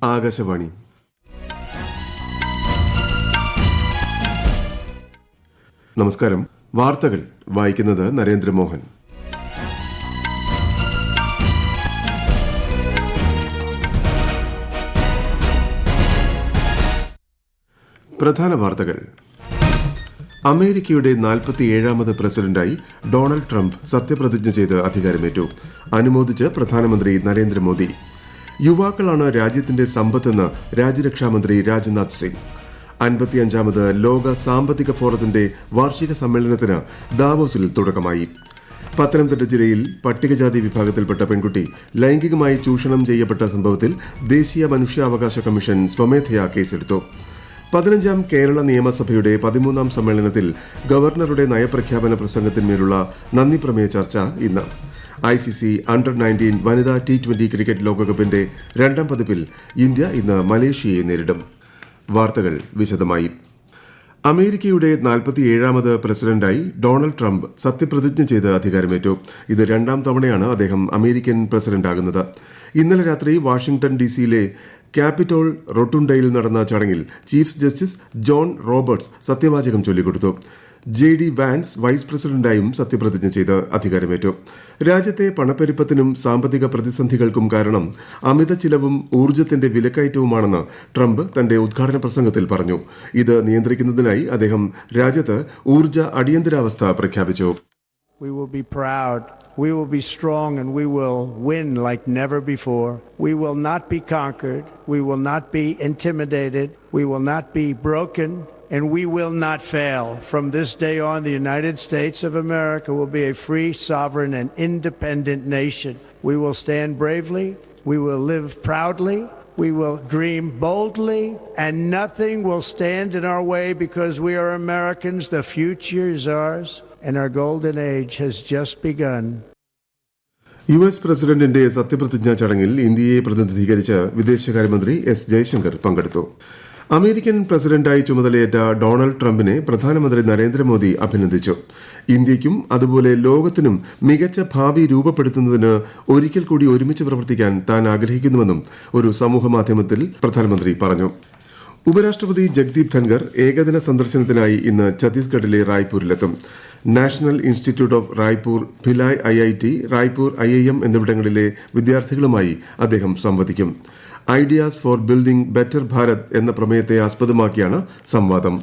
ആകാശവാണി. നമസ്കാരം. വാർത്തകൾ വായിക്കുന്നത് നരേന്ദ്രമോഹൻ. പ്രധാന വാർത്തകൾ. അമേരിക്കയുടെ 47ാമത് പ്രസിഡന്റായി ഡൊണാൾഡ് ട്രംപ് സത്യപ്രതിജ്ഞ ചെയ്ത് അധികാരമേറ്റു. അനുമോദിച്ച് പ്രധാനമന്ത്രി നരേന്ദ്രമോദി. യുവാക്കളാണ് രാജ്യത്തിന്റെ സമ്പത്തെന്ന് രാജ്യരക്ഷാമന്ത്രി രാജ്നാഥ് സിംഗ്. 55ാമത് ലോക സാമ്പത്തിക ഫോറത്തിന്റെ വാർഷിക സമ്മേളനത്തിന് ദാവോസിൽ തുടക്കമായി. പത്തനംതിട്ട ജില്ലയിൽ പട്ടികജാതി വിഭാഗത്തിൽപ്പെട്ട പെൺകുട്ടി ലൈംഗികമായി ചൂഷണം ചെയ്യപ്പെട്ട സംഭവത്തിൽ ദേശീയ മനുഷ്യാവകാശ കമ്മീഷൻ സ്വമേധയാ കേസെടുത്തു. 15ാം കേരള നിയമസഭയുടെ 13ാം സമ്മേളനത്തിൽ ഗവർണറുടെ നയപ്രഖ്യാപന പ്രസംഗത്തിന്മേലുള്ള നന്ദി പ്രമേയ ചർച്ച ഇന്ന്. ICC അണ്ടർ-19 വനിതാ T20 ക്രിക്കറ്റ് ലോകകപ്പിന്റെ 2ാം പതിപ്പിൽ ഇന്ത്യ ഇന്ന് മലേഷ്യയെ നേരിടും. വാർത്തകൾ വിശദമായി. അമേരിക്കയുടെ 47ാമത് പ്രസിഡന്റായി ഡൊണാൾഡ് ട്രംപ് സത്യപ്രതിജ്ഞ ചെയ്ത് അധികാരമേറ്റു. ഇത് 2ാം തവണയാണ് അദ്ദേഹം അമേരിക്കൻ പ്രസിഡന്റാകുന്നത്. ഇന്നലെ രാത്രി വാഷിംഗ്ടൺ DC-യിലെ ക്യാപിറ്റോൾ റൊട്ടുണ്ടയിൽ നടന്ന ചടങ്ങിൽ ചീഫ് ജസ്റ്റിസ് ജോൺ റോബർട്ട്സ് സത്യവാചകം ചൊല്ലിക്കൊടുത്തു. JD വാൻസ് വൈസ് പ്രസിഡന്റായും സത്യപ്രതിജ്ഞ ചെയ്ത് അധികാരമേറ്റു. രാജ്യത്തെ പണപ്പെരുപ്പത്തിനും സാമ്പത്തിക പ്രതിസന്ധികൾക്കും കാരണം അമിത ചിലവും ഊർജ്ജത്തിന്റെ വിലക്കയറ്റവുമാണെന്ന് ട്രംപ് തന്റെ ഉദ്ഘാടന പ്രസംഗത്തിൽ പറഞ്ഞു. ഇത് നിയന്ത്രിക്കുന്നതിനായി അദ്ദേഹം രാജ്യത്ത് ഊർജ്ജ അടിയന്തരാവസ്ഥ പ്രഖ്യാപിച്ചു. We will be proud, we will be strong, and we will win like never before. We will not be conquered, we will not be intimidated, we will not be broken, and we will not fail. From this day on, the United States of America will be a free, sovereign, and independent nation. We will stand bravely, we will live proudly, we will dream boldly, and nothing will stand in our way because we are Americans. The future is ours, and our golden age has just begun. US പ്രസിഡന്റിന്റെ സത്യപ്രതിജ്ഞാ ചടങ്ങിൽ ഇന്ത്യയെ പ്രതിനിധീകരിച്ച് വിദേശകാര്യമന്ത്രി S. Jaishankar പങ്കെടുത്തു. American പ്രസിഡന്റായി ചുമതലയേറ്റ Donald ട്രംപിനെ പ്രധാനമന്ത്രി നരേന്ദ്രമോദി അഭിനന്ദിച്ചു. ഇന്ത്യയ്ക്കും അതുപോലെ ലോകത്തിനും മികച്ച ഭാവി രൂപപ്പെടുത്തുന്നതിന് ഒരിക്കൽ കൂടി ഒരുമിച്ച് പ്രവർത്തിക്കാൻ താൻ ആഗ്രഹിക്കുന്നുവെന്നും ഒരു സമൂഹമാധ്യമത്തിൽ പ്രധാനമന്ത്രി പറഞ്ഞു. ഉപരാഷ്ട്രപതി ജഗ്ദീപ് ധൻഖർ ഏകദിന സന്ദർശനത്തിനായി ഇന്ന് ഛത്തീസ്ഗഡിലെ റായ്പൂരിലെത്തും. National institute of Raipur, Bhilai IIT, Raipur IIM എന്നിവിടങ്ങളിലെ വിദ്യാർത്ഥികളുമായി അദ്ദേഹം സംവദിക്കും. Ideas for building better Bharat എന്ന പ്രമേയത്തെ ആസ്പദമാക്കിയാണ് സംവാദം.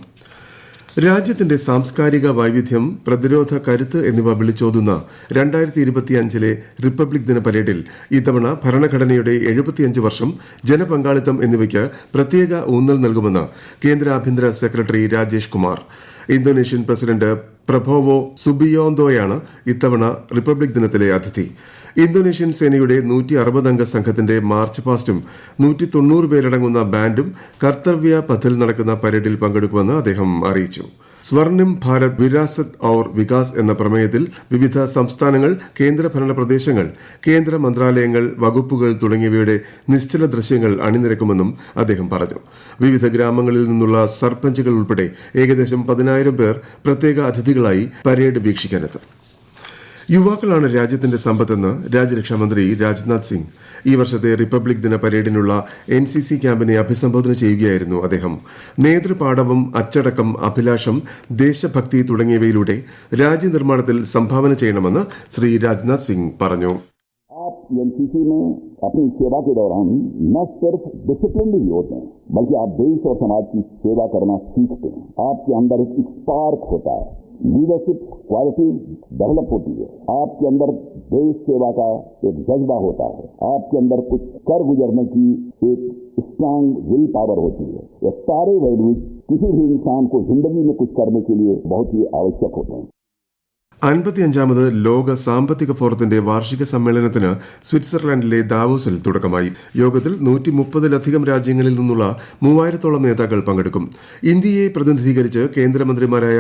രാജ്യത്തിന്റെ സാംസ്കാരിക വൈവിധ്യം, പ്രതിരോധ കരുത്ത് എന്നിവ വിളിച്ചോതുന്ന 2025 റിപ്പബ്ലിക് ദിന പരേഡിൽ ഇത്തവണ ഭരണഘടനയുടെ 75 വർഷം, ജനപങ്കാളിത്തം എന്നിവയ്ക്ക് പ്രത്യേക ഊന്നൽ നൽകുമെന്ന് കേന്ദ്ര ആഭ്യന്തര secretary Rajesh Kumar. Indonesian president Prabowo സുബിയോന്തോയാണ് ഇത്തവണ റിപ്പബ്ലിക് ദിനത്തിലെ അതിഥി. ഇന്തോനേഷ്യൻ സേനയുടെ 160 അംഗ സംഘത്തിന്റെ മാർച്ച് പാസ്റ്റും 190 പേരടങ്ങുന്ന ബാൻഡും കർത്തവ്യ പഥിൽ നടക്കുന്ന പരേഡിൽ പങ്കെടുക്കുമെന്ന് അദ്ദേഹം അറിയിച്ചു. സ്വർണിം ഭാരത് വിരാസത് ഔർ വികാസ് എന്ന പ്രമേയത്തിൽ വിവിധ സംസ്ഥാനങ്ങൾ, കേന്ദ്രഭരണ പ്രദേശങ്ങൾ, കേന്ദ്ര മന്ത്രാലയങ്ങൾ, വകുപ്പുകൾ തുടങ്ങിയവയുടെ നിശ്ചല ദൃശ്യങ്ങൾ അണിനിരക്കുമെന്നും അദ്ദേഹം പറഞ്ഞു. വിവിധ ഗ്രാമങ്ങളിൽ നിന്നുള്ള സർപഞ്ചുകൾ ഉൾപ്പെടെ ഏകദേശം 10,000 പേർ പ്രത്യേക അതിഥികളായി പരേഡ് വീക്ഷിക്കാനെത്തും. യുവാക്കളാണ് രാജ്യത്തിന്റെ സമ്പത്തെന്ന് രാജ്യരക്ഷാമന്ത്രി രാജ്നാഥ് സിംഗ് ഈ വർഷത്തെ റിപ്പബ്ലിക് ദിന പരേഡിനുള്ള NCC ക്യാമ്പിനെ അഭിസംബോധന ചെയ്യുകയായിരുന്നു അദ്ദേഹം. നേതൃപാടവം, അച്ചടക്കം, അഭിലാഷം, ദേശഭക്തി തുടങ്ങിയവയിലൂടെ രാജ്യനിർമ്മാണത്തിൽ സംഭാവന ചെയ്യണമെന്ന് ശ്രീ രാജ്നാഥ് സിംഗ് പറഞ്ഞു. आप NCC में अपनी सेवा के दौरान न सिर्फ डिसिप्लिन भी होते हैं, बल्कि आप देश और समाज की सेवा करना सीखते हैं. आपके अंदर एक स्पार्क होता है, लीडरशिप क्वालिटी डेवलप होती है. आपके अंदर देश सेवा का एक जज्बा होता है. आपके अंदर कुछ कर गुजरने की एक स्ट्रांग विल पावर होती है. ये सारे वैल्यूज किसी भी इंसान को जिंदगी में कुछ करने के लिए बहुत ही आवश्यक होते हैं. 55ാമത് ലോക സാമ്പത്തിക ഫോറത്തിന്റെ വാർഷിക സമ്മേളനത്തിന് സ്വിറ്റ്സർലൻഡിലെ ദാവോസിൽ തുടക്കമായി. യോഗത്തിൽ 130-ലധികം രാജ്യങ്ങളിൽ നിന്നുള്ള 3000-ഓളം നേതാക്കൾ പങ്കെടുക്കും. ഇന്ത്യയെ പ്രതിനിധീകരിച്ച് കേന്ദ്രമന്ത്രിമാരായ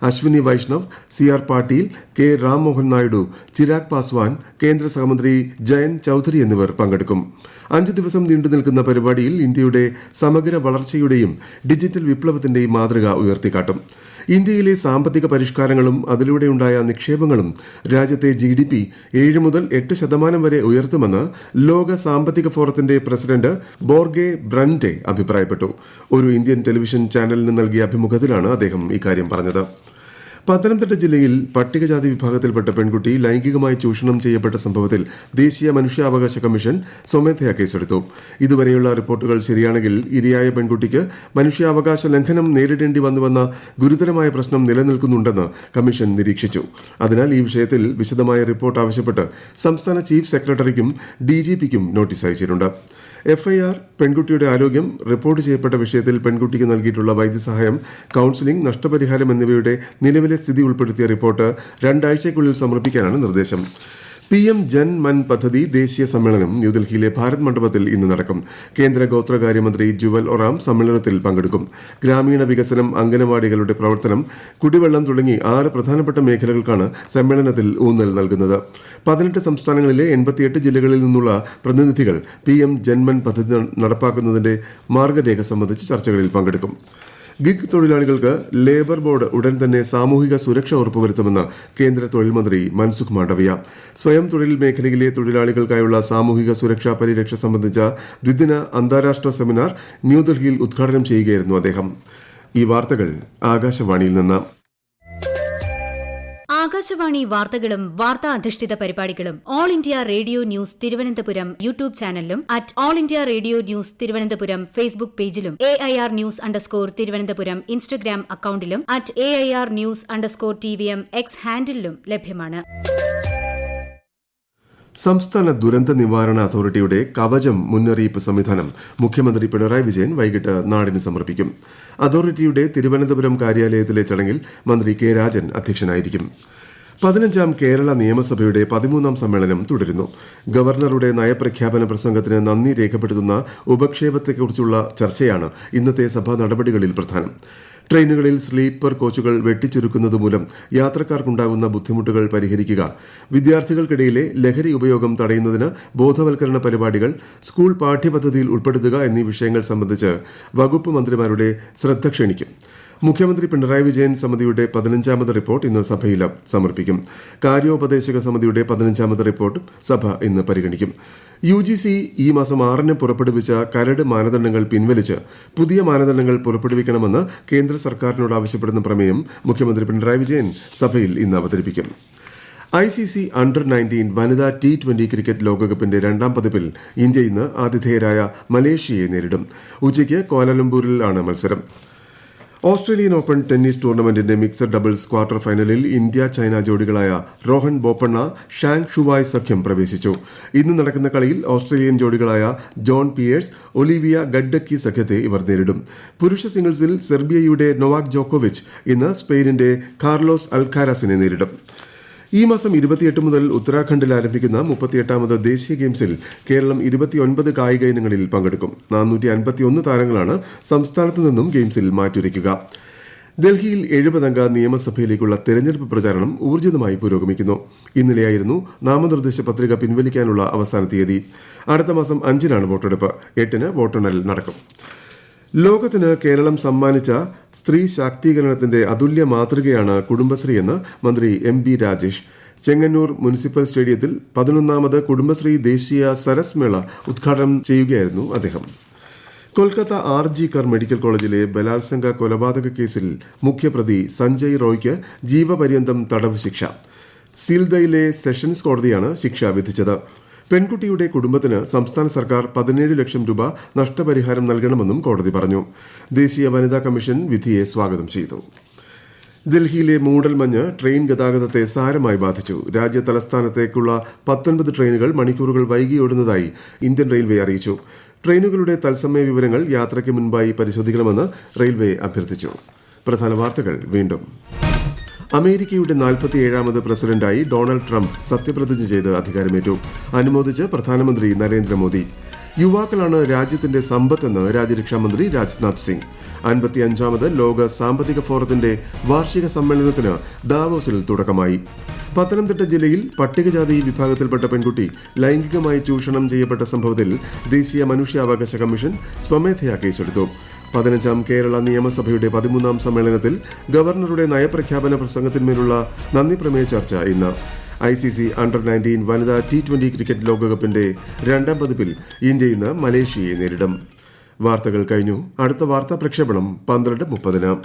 അശ്വിനി വൈഷ്ണവ്, CR പാട്ടീൽ, K. രാംമോഹൻ നായിഡു, ചിരാഗ് പാസ്വാൻ, കേന്ദ്ര സഹമന്ത്രി ജയന്ത് ചൌധരി എന്നിവർ പങ്കെടുക്കും. 5 ദിവസം നീണ്ടുനിൽക്കുന്ന പരിപാടിയിൽ ഇന്ത്യയുടെ സമഗ്ര വളർച്ചയുടെയും ഡിജിറ്റൽ വിപ്ലവത്തിന്റെയും മാതൃക ഉയർത്തിക്കാട്ടും. ഇന്ത്യയിലെ സാമ്പത്തിക പരിഷ്കാരങ്ങളും അതിലൂടെയുണ്ടായ നിക്ഷേപങ്ങളും രാജ്യത്തെ GDP 7 മുതൽ 8% വരെ ഉയർത്തുമെന്ന് ലോക സാമ്പത്തിക ഫോറത്തിന്റെ പ്രസിഡന്റ് ബോർഗെ ബ്രൻഡെ അഭിപ്രായപ്പെട്ടു. ഒരു ഇന്ത്യൻ ടെലിവിഷൻ ചാനലിന് നൽകിയ അഭിമുഖത്തിലാണ് അദ്ദേഹം ഇക്കാര്യം പറഞ്ഞത്. പത്തനംതിട്ട ജില്ലയിൽ പട്ടികജാതി വിഭാഗത്തിൽപ്പെട്ട പെൺകുട്ടി ലൈംഗികമായി ചൂഷണം ചെയ്യപ്പെട്ട സംഭവത്തിൽ ദേശീയ മനുഷ്യാവകാശ കമ്മീഷൻ സ്വമേധയാ കേസെടുത്തു. ഇതുവരെയുള്ള റിപ്പോർട്ടുകൾ ശരിയാണെങ്കിൽ ഇരയായ പെൺകുട്ടിക്ക് മനുഷ്യാവകാശ ലംഘനം നേരിടേണ്ടി വന്നുവെന്ന ഗുരുതരമായ പ്രശ്നം നിലനിൽക്കുന്നുണ്ടെന്ന് കമ്മീഷൻ നിരീക്ഷിച്ചു. അതിനാൽ ഈ വിഷയത്തിൽ വിശദമായ റിപ്പോർട്ട് ആവശ്യപ്പെട്ട് സംസ്ഥാന ചീഫ് സെക്രട്ടറിക്കും DGPക്കും നോട്ടീസ് അയച്ചിട്ടുണ്ട്. FIR, പെൺകുട്ടിയുടെ ആരോഗ്യം, റിപ്പോർട്ട് ചെയ്യപ്പെട്ട വിഷയത്തിൽ പെൺകുട്ടിക്ക് നൽകിയിട്ടുള്ള വൈദ്യസഹായം, കൌൺസിലിംഗ്, നഷ്ടപരിഹാരം എന്നിവയുടെ നിലവിലെ സ്ഥിതി ഉൾപ്പെടുത്തിയ റിപ്പോർട്ട് 2 ആഴ്ചയ്ക്കുള്ളിൽ സമർപ്പിക്കാനാണ് നിർദ്ദേശം. PM ജൻ മൻ പദ്ധതി ദേശീയ സമ്മേളനം ന്യൂഡൽഹിയിലെ ഭാരത് മണ്ഡപത്തിൽ ഇന്ന് നടക്കും. കേന്ദ്ര ഗോത്രകാര്യമന്ത്രി ജുവൽ ഒറാം സമ്മേളനത്തിൽ പങ്കെടുക്കും. ഗ്രാമീണ വികസനം, അംഗനവാടികളുടെ പ്രവർത്തനം, കുടിവെള്ളം തുടങ്ങി 6 പ്രധാനപ്പെട്ട മേഖലകൾക്കാണ് സമ്മേളനത്തിൽ ഊന്നൽ നൽകുന്നത്. 18 സംസ്ഥാനങ്ങളിലെ 88 ജില്ലകളിൽ നിന്നുള്ള പ്രതിനിധികൾ PM ജൻമൻ പദ്ധതി നടപ്പാക്കുന്നതിന്റെ മാർഗരേഖ സംബന്ധിച്ച് ചർച്ചകളിൽ പങ്കെടുക്കും. ഗിഗ് തൊഴിലാളികൾക്ക് ലേബർ ബോർഡ് ഉടൻ തന്നെ സാമൂഹിക സുരക്ഷ ഉറപ്പുവരുത്തുമെന്ന് കേന്ദ്ര തൊഴിൽ മന്ത്രി മൻസുഖ് മാണ്ഡവ്യ. സ്വയം തൊഴിൽ മേഖലയിലെ തൊഴിലാളികൾക്കായുള്ള സാമൂഹിക സുരക്ഷാ പരിരക്ഷ സംബന്ധിച്ച ദ്വിദിന അന്താരാഷ്ട്ര സെമിനാർ ന്യൂഡൽഹിയിൽ ഉദ്ഘാടനം ചെയ്യുകയായിരുന്നു അദ്ദേഹം. ഈ വാർത്തകൾ ആകാശവാണിയിൽ നിന്ന്. ആകാശവാണി വാർത്തകളും വാർത്താ അധിഷ്ഠിത പരിപാടികളും All India Radio news Thiruvananthapuram YouTube ചാനലിലും @All India Radio news Thiruvananthapuram Facebook പേജിലും AIR ന്യൂസ് _ ഇൻസ്റ്റഗ്രാം അക്കൌണ്ടിലും @AIR ന്യൂസ് _TVM X ഹാൻഡിലും ലഭ്യമാണ്. സംസ്ഥാന ദുരന്ത നിവാരണ അതോറിറ്റിയുടെ കവചം മുന്നറിയിപ്പ് സംവിധാനം മുഖ്യമന്ത്രി പിണറായി വിജയൻ വൈകിട്ട് നാടിന് സമർപ്പിക്കും. അതോറിറ്റിയുടെ തിരുവനന്തപുരം കാര്യാലയത്തിലെ ചടങ്ങിൽ മന്ത്രി K രാജൻ അധ്യക്ഷനായിരിക്കും. 15ാം കേരള നിയമസഭയുടെ 13ാം സമ്മേളനം തുടരുന്നു. ഗവർണറുടെ നയപ്രഖ്യാപന പ്രസംഗത്തിന് നന്ദി രേഖപ്പെടുത്തുന്ന ഉപക്ഷേപത്തെക്കുറിച്ചുള്ള ചർച്ചയാണ് ഇന്നത്തെ സഭാ നടപടികളിൽ പ്രധാനം. ട്രെയിനുകളിൽ സ്ലീപ്പർ കോച്ചുകൾ വെട്ടിച്ചുരുക്കുന്നതുമൂലം യാത്രക്കാർക്കുണ്ടാകുന്ന ബുദ്ധിമുട്ടുകൾ പരിഹരിക്കുക, വിദ്യാർത്ഥികൾക്കിടയിലെ ലഹരി ഉപയോഗം തടയുന്നതിന് ബോധവൽക്കരണ പരിപാടികൾ സ്കൂൾ പാഠ്യപദ്ധതിയിൽ ഉൾപ്പെടുത്തുക എന്നീ വിഷയങ്ങൾ സംബന്ധിച്ച് വകുപ്പ് മന്ത്രിമാരുടെ ശ്രദ്ധ ക്ഷണിക്കും. മുഖ്യമന്ത്രി പിണറായി വിജയൻ സമിതിയുടെ 15ാമത് റിപ്പോർട്ട് ഇന്ന് സഭയിൽ സമർപ്പിക്കും. കാര്യോപദേശക സമിതിയുടെ 15ാമത് റിപ്പോർട്ട് സഭ ഇന്ന് പരിഗണിക്കും. UGC ഈ മാസം 6-ന് പുറപ്പെടുവിച്ച കരട് മാനദണ്ഡങ്ങൾ പിൻവലിച്ച് പുതിയ മാനദണ്ഡങ്ങൾ പുറപ്പെടുവിക്കണമെന്ന് കേന്ദ്ര സർക്കാരിനോട് ആവശ്യപ്പെടുന്ന പ്രമേയം മുഖ്യമന്ത്രി പിണറായി വിജയൻ സഭയിൽ ഇന്ന് അവതരിപ്പിക്കും. ICC അണ്ടർ-19 വനിതാ T20 ക്രിക്കറ്റ് ലോകകപ്പിന്റെ 2ാം പതിപ്പിൽ ഇന്ത്യ ഇന്ന് ആതിഥേയരായ മലേഷ്യയെ നേരിടും. ഉച്ചയ്ക്ക് കോലാലംപൂരിലാണ് മത്സരം. ഓസ്ട്രേലിയൻ ഓപ്പൺ ടെന്നീസ് ടൂർണമെന്റിന്റെ മിക്സഡ് ഡബിൾസ് ക്വാർട്ടർ ഫൈനലിൽ ഇന്ത്യ ചൈന ജോഡികളായ റോഹൻ ബോപ്പണ്ണ, ഷാങ് ഷുവായ് സഖ്യം പ്രവേശിച്ചു. ഇന്ന് നടക്കുന്ന കളിയിൽ ഓസ്ട്രേലിയൻ ജോഡികളായ ജോൺ പിയേഴ്സ്, ഒലിവിയ ഗഡ്ഡക്കി സഖ്യത്തെ ഇവർ നേരിടും. പുരുഷ സിംഗിൾസിൽ സെർബിയയുടെ നൊവാക് ജോക്കോവിച്ച് ഇന്ന് സ്പെയിനിന്റെ കാർലോസ് അൽക്കാരാസിനെ നേരിടും. ഈ മാസം 28 മുതൽ ഉത്തരാഖണ്ഡിൽ ആരംഭിക്കുന്ന 38ാമത് ദേശീയ ഗെയിംസിൽ കേരളം 29 കായിക ഇനങ്ങളിൽ പങ്കെടുക്കും. 451 താരങ്ങളാണ് സംസ്ഥാനത്തു നിന്നും ഗെയിംസിൽ മാറ്റുരയ്ക്കുക. ഡൽഹിയിൽ 70 അംഗ നിയമസഭയിലേക്കുള്ള തെരഞ്ഞെടുപ്പ് പ്രചാരണം ഊർജിതമായി പുരോഗമിക്കുന്നു. ഇന്നലെയായിരുന്നു നാമനിർദ്ദേശ പത്രിക പിൻവലിക്കാനുള്ള അവസാന തീയതി. അടുത്ത മാസം 5-നാണ് വോട്ടെടുപ്പ്. 8-ന് വോട്ടെണ്ണൽ നടക്കും. ലോകത്തിന് കേരളം സമ്മാനിച്ച സ്ത്രീ ശാക്തീകരണത്തിന്റെ അതുല്യ മാതൃകയാണ് കുടുംബശ്രീ എന്ന് മന്ത്രി MB രാജേഷ്. ചെങ്ങന്നൂർ മുനിസിപ്പൽ സ്റ്റേഡിയത്തിൽ 11ാമത് കുടുംബശ്രീ ദേശീയ സരസ് മേള ഉദ്ഘാടനം ചെയ്യുകയായിരുന്നു അദ്ദേഹം. കൊൽക്കത്ത RG കർ മെഡിക്കൽ കോളേജിലെ ബലാത്സംഗ കൊലപാതക കേസിൽ മുഖ്യപ്രതി സഞ്ജയ് റോയ്ക്ക് ജീവപര്യന്തം തടവ് ശിക്ഷ. സീൽദയിലെ സെഷൻസ് കോടതിയാണ് ശിക്ഷ വിധിച്ചത്. പെൺകുട്ടിയുടെ കുടുംബത്തിന് സംസ്ഥാന സർക്കാർ 17 ലക്ഷം രൂപ നഷ്ടപരിഹാരം നൽകണമെന്നും കോടതി പറഞ്ഞു. ദേശീയ വനിതാ കമ്മീഷൻ വിധിയെ സ്വാഗതം ചെയ്തു. ഡൽഹിയിലെ മൂടൽമഞ്ഞ് ട്രെയിൻ ഗതാഗതത്തെ സാരമായി ബാധിച്ചു. രാജ്യ തലസ്ഥാനത്തേക്കുള്ള 19 ട്രെയിനുകൾ മണിക്കൂറുകൾ വൈകി ഓടുന്നതായി ഇന്ത്യൻ റെയിൽവേ അറിയിച്ചു. ട്രെയിനുകളുടെ തത്സമയ വിവരങ്ങൾ യാത്രയ്ക്ക് മുൻപായി പരിശോധിക്കണമെന്ന് റെയിൽവേ അഭ്യർത്ഥിച്ചു. പ്രധാന വാർത്തകൾ വീണ്ടും. അമേരിക്കയുടെ 47ാമത് പ്രസിഡന്റായി ഡൊണാൾഡ് ട്രംപ് സത്യപ്രതിജ്ഞ ചെയ്ത് അധികാരമേറ്റു. അനുമോദിച്ച് പ്രധാനമന്ത്രി നരേന്ദ്രമോദി. യുവാക്കളാണ് രാജ്യത്തിന്റെ സമ്പത്തെന്ന് രാജ്യരക്ഷാമന്ത്രി രാജ്നാഥ് സിംഗ്. 55ാമത് ലോക സാമ്പത്തിക ഫോറത്തിന്റെ വാർഷിക സമ്മേളനത്തിന് ദാവോസിൽ തുടക്കമായി. പത്തനംതിട്ട ജില്ലയിൽ പട്ടികജാതി വിഭാഗത്തിൽപ്പെട്ട പെൺകുട്ടി ലൈംഗികമായി ചൂഷണം ചെയ്യപ്പെട്ട സംഭവത്തിൽ ദേശീയ മനുഷ്യാവകാശ കമ്മീഷൻ സ്വമേധയാ കേസെടുത്തു. 15ാം കേരള നിയമസഭയുടെ 13ാം സമ്മേളനത്തിൽ ഗവർണറുടെ നയപ്രഖ്യാപന പ്രസംഗത്തിന്മേലുള്ള നന്ദി പ്രമേയ ചർച്ച ഇന്ന്. ICC അണ്ടർ-19 വനിതാ T20 ക്രിക്കറ്റ് ലോകകപ്പിന്റെ 2ാം പതിപ്പിൽ ഇന്ത്യ ഇന്ന് മലേഷ്യയെ നേരിടും. വാർത്തകൾ കഴിഞ്ഞു. അടുത്ത വാർത്താ പ്രക്ഷേപണം 12:30.